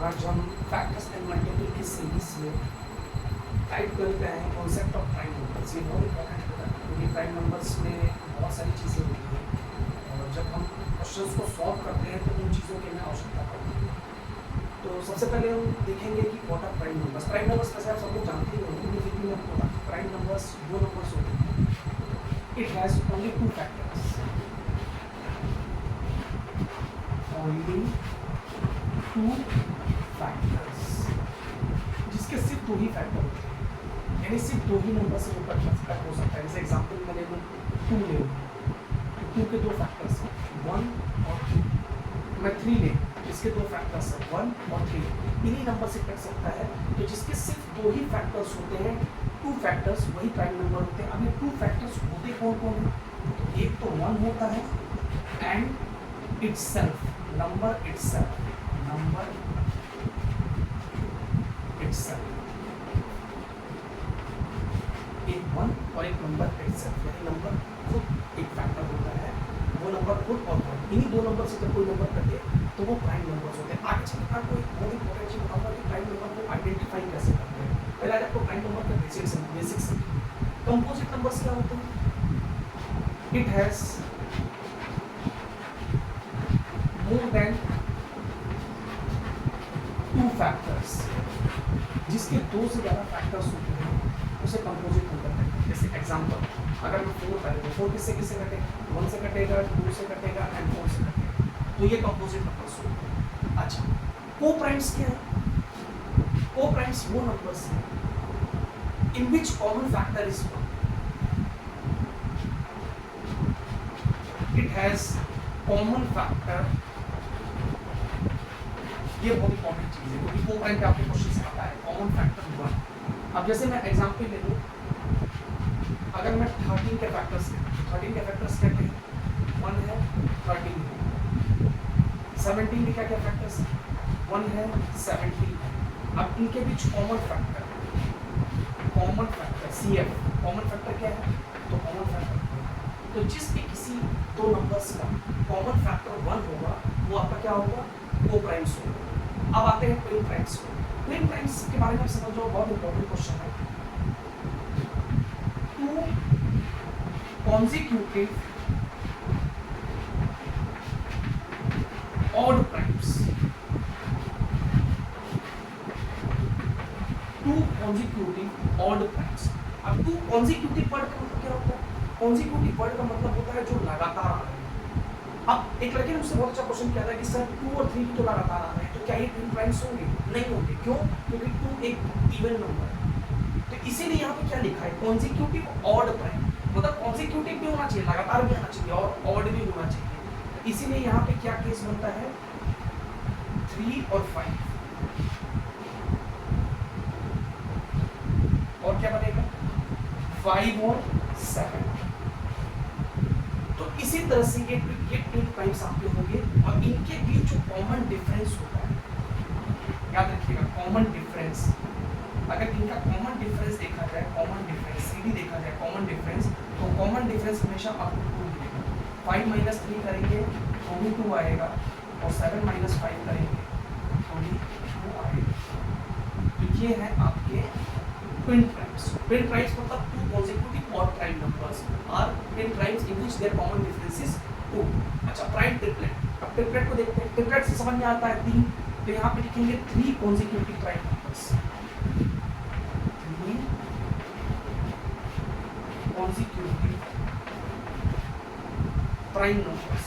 आज हम factors and multiple की सीरीज में टाइप 12 पे आए हैं कॉन्सेप्ट ऑफ प्राइम नंबर्स। ये बहुत इंपॉर्टेंट होता है क्योंकि प्राइम नंबर्स में बहुत सारी चीज़ें होती हैं और जब हम क्वेश्चंस को सॉल्व करते हैं तो उन चीज़ों की हमें आवश्यकता पड़ती है। तो सबसे पहले हम देखेंगे कि what are prime numbers. Prime numbers कैसे आप सब लोग जानते ही होंगे, लेकिन फिर भी मैं आपको बता दूं, प्राइम नंबर्स वो नंबर्स होते हैं it has only two factors, only two factors, जिसके सिर्फ दो ही फैक्टर होते हैं, यानी सिर्फ दो ही नंबर से ऊपर फैक्टर हो सकता है। जैसे एग्जांपल मैं ले लूँ 2 ले लूँ, तो 2 के दो फैक्टर्स हैं 1 और 2। मैं 3 ले, इसके दो फैक्टर्स हैं 1 और 3। इन्हीं नंबर से कट सकता है। तो जिसके सिर्फ दो ही फैक्टर्स होते हैं, 2 फैक्टर्स, वही प्राइम नंबर होते हैं। अब ये 2 फैक्टर्स होते कौन कौन है? तो एक तो 1 होता है and itself, number itself, number itself, एक 1 और एक नंबर इटसेल्फ, यानी नंबर खुद एक फैक्टर होता है, वो नंबर खुद और 1। इन्हीं दो नंबर से जब कोई नंबर कटे तो वो प्राइम नंबर्स होते हैं। आगे चलकर आपको एक बहुत इंपॉर्टेंट चीज बताऊंगा कि प्राइम नंबर को आइडेंटिफाई कैसे करते हैं। पहले आज आपको प्राइम नंबर का बेसिक्स कंपोजिट नंबर्स क्या होते हैं? It has more than 2 factors, जिसके 2 से ज़्यादा फैक्टर्स होते हैं उसे कंपोजिट नंबर कहते हैं। जैसे एग्जांपल, अगर मैं 4 पहले तो 4 किससे किससे कटेगा? 1 से कटेगा, 2 से कटेगा एंड 4 से कटेगा, तो ये कंपोजिट नंबर्स होते हैं। अच्छा, को प्राइम्स क्या है? को प्राइम्स वो नंबर्स हैं in which common factor is 1। It has common factor, ये बहुत इंपॉर्टेंट चीज है क्योंकि को प्राइम पे आपके क्वेश्चन से आता है कॉमन फैक्टर 1। अब जैसे मैं एग्जांपल ले लूं, अगर मैं 13 के फैक्टर्स ले, 13 के फैक्टर्स क्या क्या है? 1 है, 13 है। 17 के क्या क्या फैक्टर्स है? 1 है, 17 है। अब इनके बीच common factor CF, common factor क्या है? तो कॉमन फैक्टर, तो जिस भी किसी दो नंबर्स का कॉमन फैक्टर 1 होगा वो आपका क्या होगा? को प्राइम्स होगा। अब आते हैं ट्विन प्राइम्स को। ट्विन प्राइम्स के बारे में समझ लो, बहुत इंपॉर्टेंट क्वेश्चन है। 2 consecutive odd primes, 2 consecutive odd primes। अब 2 consecutive वर्ड का मतलब क्या होता है? consecutive वर्ड का मतलब होता है जो लगातार आ रहे हैं। अब एक लड़के ने मुझसे बहुत अच्छा क्वेश्चन किया था कि सर 2 और 3 तो लगातार आ रहे हैं, तो क्या ये ट्विन प्राइम्स होंगे? नहीं होंगे। क्यों? क्योंकि 2 एक इवन नंबर है। तो इसीलिए यहाँ पे क्या लिखा है? consecutive odd prime, मतलब consecutive भी होना चाहिए, लगातार भी आना चाहिए और odd भी होना चाहिए। इसीलिए यहाँ पे क्या केस बनता है? 3 और 5, और क्या बनेगा? 5 और 7। तो इसी तरह से ये ट्विन प्राइम्स आपके होंगे और इनके बीच जो कॉमन डिफरेंस होता है, याद रखिएगा कॉमन डिफरेंस, अगर इनका कॉमन डिफरेंस देखा जाए, कॉमन डिफरेंस सीधी देखा जाए, कॉमन डिफरेंस, तो कॉमन डिफरेंस हमेशा आपको 2 मिलेगा। 5 - 3 करेंगे तो भी 2 आएगा और 7 - 5 करेंगे तो भी 2 आएगा। तो ये है आपके ट्विन प्राइम्स। ट्विन प्राइम्स मतलब 2 consecutive odd prime numbers are twin primes in which their common difference is 2। अच्छा, प्राइम ट्रिपलेट, अब ट्रिपलेट को देखते हैं। ट्रिपलेट से समझ में आता है 3, तो यहाँ पे लिखेंगे 3 consecutive prime numbers, 3 consecutive prime numbers।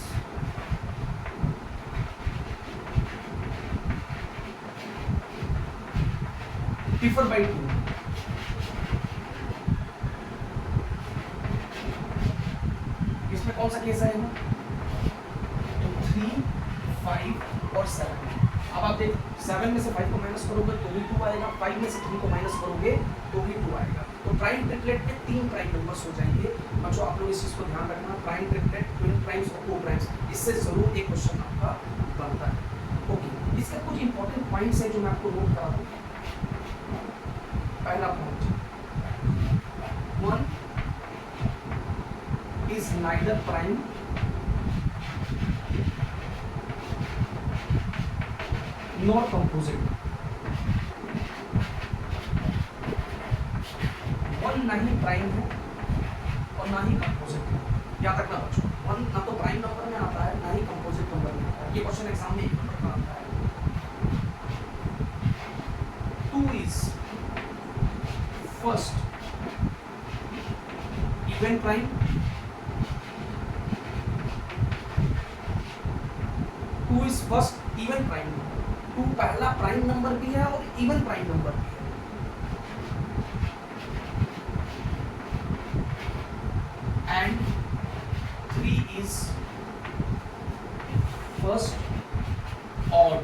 differ by 2, इसमें कौन सा केस आएगा? तो 3, 5 और 7। अब आप देख, 7 में से 5 को माइनस करोगे तो भी 2 आएगा, 5 में से 3 को माइनस करोगे तो भी 2 आएगा। तो प्राइम ट्रिपलेट में 3 प्राइम नंबर्स हो जाएंगे। बच्चों आप लोग इस चीज को ध्यान रखना, प्राइम ट्रिपलेट, ट्विन प्राइम्स और को प्राइम्स, इससे जरूर एक क्वेश्चन आपका बनता है। ओके, इसका कुछ इंपॉर्टेंट पॉइंट्स है जो मैं आपको नोट करा दूं। पहला point, 1 is neither prime not composite, one ना ही प्राइम है और ना ही कंपोजिट है। याद रखना बच्चों, वन ना तो प्राइम नंबर में आता है ना ही कंपोजिट नंबर में आता है। ये क्वेश्चन एग्जाम में 1 नंबर का आता है। 2 is first even prime, 2 is first even prime number. 2 पहला प्राइम नंबर भी है और इवन प्राइम नंबर भी है। And 3 is first odd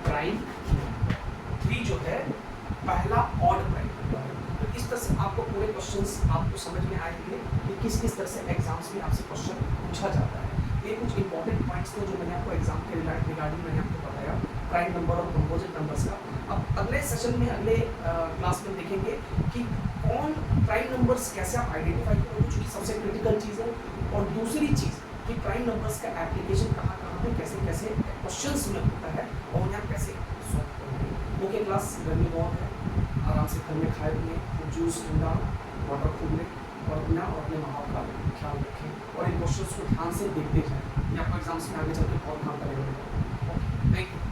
prime, 3 जो है पहला ऑड प्राइम नंबर है। तो इस तरह से आपको पूरे क्वेश्चंस आपको समझ में आएंगे कि किस किस तरह से एग्जाम्स में आपसे क्वेश्चन पूछा जाता है। ये कुछ इंपॉर्टेंट पॉइंट्स थे जो मैंने आपको एग्जाम के रिगार्डिंग मैंने आपको बताया प्राइम नंबर और कंपोजिट नंबर्स का। अब अगले सेशन में अगले क्लास में देखेंगे कि कौन प्राइम नंबर्स कैसे आप आइडेंटिफाई करोगे, जो कि सबसे क्रिटिकल चीज़ है। और दूसरी चीज़ कि प्राइम नंबर्स का एप्लीकेशन कहाँ कहाँ पे कैसे कैसे क्वेश्चंस में होता है और उन्हें कैसे सॉल्व करोगे। ओके क्लास, गर्मी बहुत है, आराम से घर में खाए पिए, जूस ठंडा वाटर खूब लें और अपना और अपने माँ बाप का ख्याल रखें और इन क्वेश्चंस को ध्यान से देखते जाएं। ये आपको एग्जाम्स में आगे चल के बहुत काम करेगा। Okay, thank you.